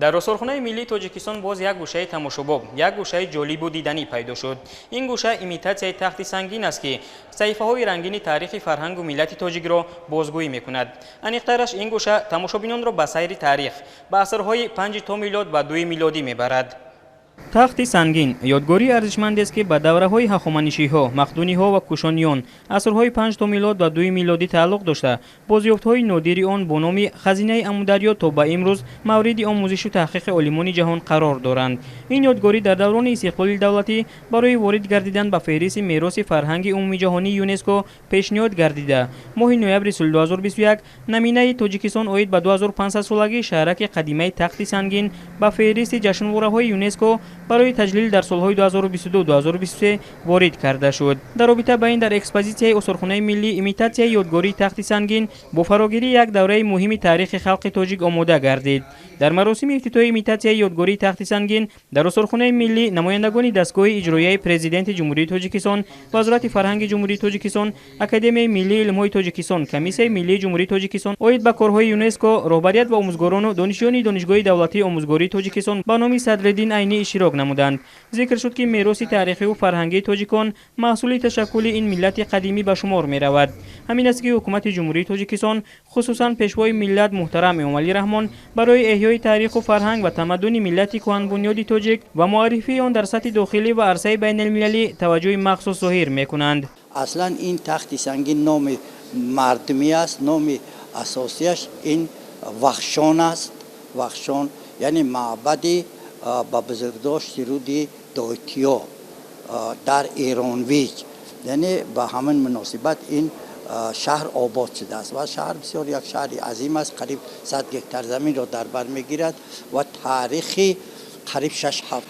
در رسولخانه ملی تاجیکستان باز یک گوشه تماشاباب، یک گوشه جالب و دیدنی پیدا شد. این گوشه ایمیتاسیون تخت سنگین است که صحیفه‌های رنگین تاریخ فرهنگ و ملت تاجیک را بازگویی می‌کند. انیق‌ترش این گوشه تماشابینان را به سیر تاریخ به عصرهای 5 تا میلاد و 2 میلادی می‌برد. تخت سنگین یادگاری ارزشمند است که به دوره‌های هخامنشی‌ها، مقدونی‌ها و کوشانیان عصرهای 5 تا میلاد و 2 میلادی تعلق داشته. بازیافت‌های نادری آن با نام خزینه امودریا تا به امروز مورد آموزش و تحقیق عالمان جهان قرار دارند. این یادگاری در دوران استقلال دولتی برای وارد گردیدن به فهرست میراث فرهنگ عمومی جهانی یونسکو پیشنهاد گردیده. ماه نوامبر سال 2021 نمینه تاجیکستان اوید به 2500 سالگی شهرک قدیمی تخت سنگین به فهرست جشنواره‌های یونسکو برای تجلیل در سالهای 2022-2023 وارد کرده شد. در رابطه با این در اکسپوزیسیون استورخانه ملی ایمیتاسیون یادگاری تخت سنگین با فراگیری یک دوره مهم تاریخ خلق تاجیک آماده گردید. در مراسم افتتاحی ایمیتاسیون یادگاری تخت سنگین در استورخانه ملی نمایندگان دستگاه اجرایی پرزیدنت جمهوری تاجیکستان، وزارت فرهنگ جمهوری تاجیکستان، اکادمی ملی علم‌های تاجیکستان، کمیسیون ملی جمهوری تاجیکستان اوید به کارهای یونسکو رهبریت و آموزگاران و دانشجویان دانشگاه دولتی آموزگاری تاجیکستان به نام صدرالدین عینی اشتراک نمودند. ذکر شد که میراث تاریخی و فرهنگی تاجیکان محصول تشکل این ملت قدیمی به شمار می رود. همین است که حکومت جمهوری تاجیکستان خصوصا پیشوای ملت محترم امام علی رحمان برای احیای تاریخ و فرهنگ و تمدن ملت کهن بنیاد تاجیک و معرفی آن در سطح داخلی و عرصه بین المللی توجه مخصوص ظاهر می کنند. اصلا این تخت سنگین نام مردمی است، نام اساسیش این وخشان است. وخشان یعنی معبدی با بزرگداشت سرودی دایتیا در ایرانویج، یعنی به همین مناسبت این شهر آباد شده است و شهر بسیار یک شهر عظیم است، قریب 100 هکتار زمین را در بر میگیرد و تاریخی قریب 6-7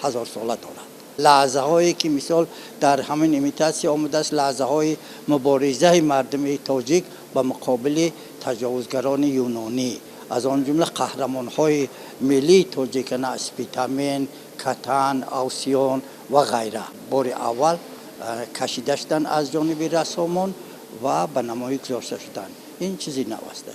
هزار ساله دارد. لحظه هایی که مثال در همین ایمیتاسیون آمده است، لحظه های مبارزه مردم تاجیک با مقابل تجاوزگران یونانی، از آن جمله قهرمان های ملی تاجیک اسپیتامین، کتان، اوسیان و غیره بار اول کشیده شدن از جانب رسامان و به نمایی گذاشته شدن. این چیزی نوسته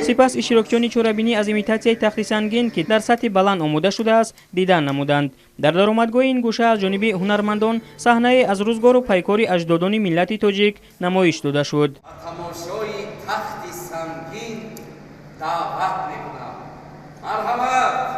سپس اشتراکیان چورابینی از ایمیتاسیون تخت سنگین که در سطح بلند آماده شده است دیدن نمودند. در درآمدگاه این گوشه از جانب هنرمندان صحنه از روزگار و پیکار اجدادان ملت تاجیک نمایش داده شد. تماشای تخت سنگین دعوت می‌کنم. مرحبا.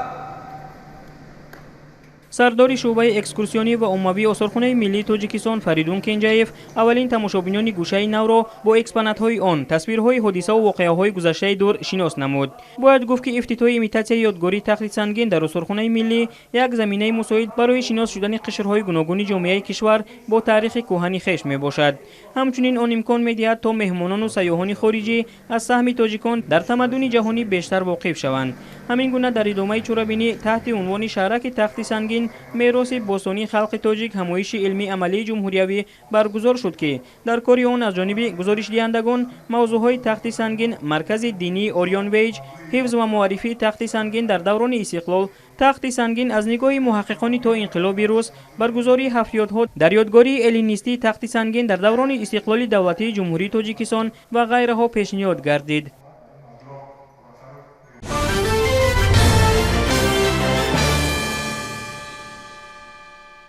سردار شعبه اکسکورسیونی و عمومی استورخانه ملی تاجیکستان فریدون کنجایف اولین تماشابینان گوشه نو را با اکسپونات‌های آن تصویرهای حادثه و واقعه‌های گذشته دور شناس نمود. باید گفت که افتتاح ایمیتاسیون یادگاری تخت سنگین در استورخانه ملی یک زمینه مساعد برای شناس شدن قشرهای گوناگون جامعه کشور با تاریخ کهن خویش میباشد. همچنین آن امکان می‌دهد تا مهمانان و سیاحان خارجی از سهم تاجیکان در تمدن جهانی بیشتر واقف شوند. همین گونه در ادامه چورابینی تحت عنوان شهرک تخت سنگین میراث باستانی خلق تاجیک همایش علمی عملی جمهوریوی برگزار شد که در کار آن از جانب گزارش دهندگان موضوعهای تخت سنگین، مرکز دینی اوریون ویج، حفظ و معرفی تخت سنگین در دوران استقلال، تخت سنگین از نگاه محققانی تا انقلاب روس، برگزاری حفریات‌ها در یادگاری الینیستی تخت سنگین در دوران استقلال دولتی جمهوری تاجیکستان و غیرها پیشنهاد گردید.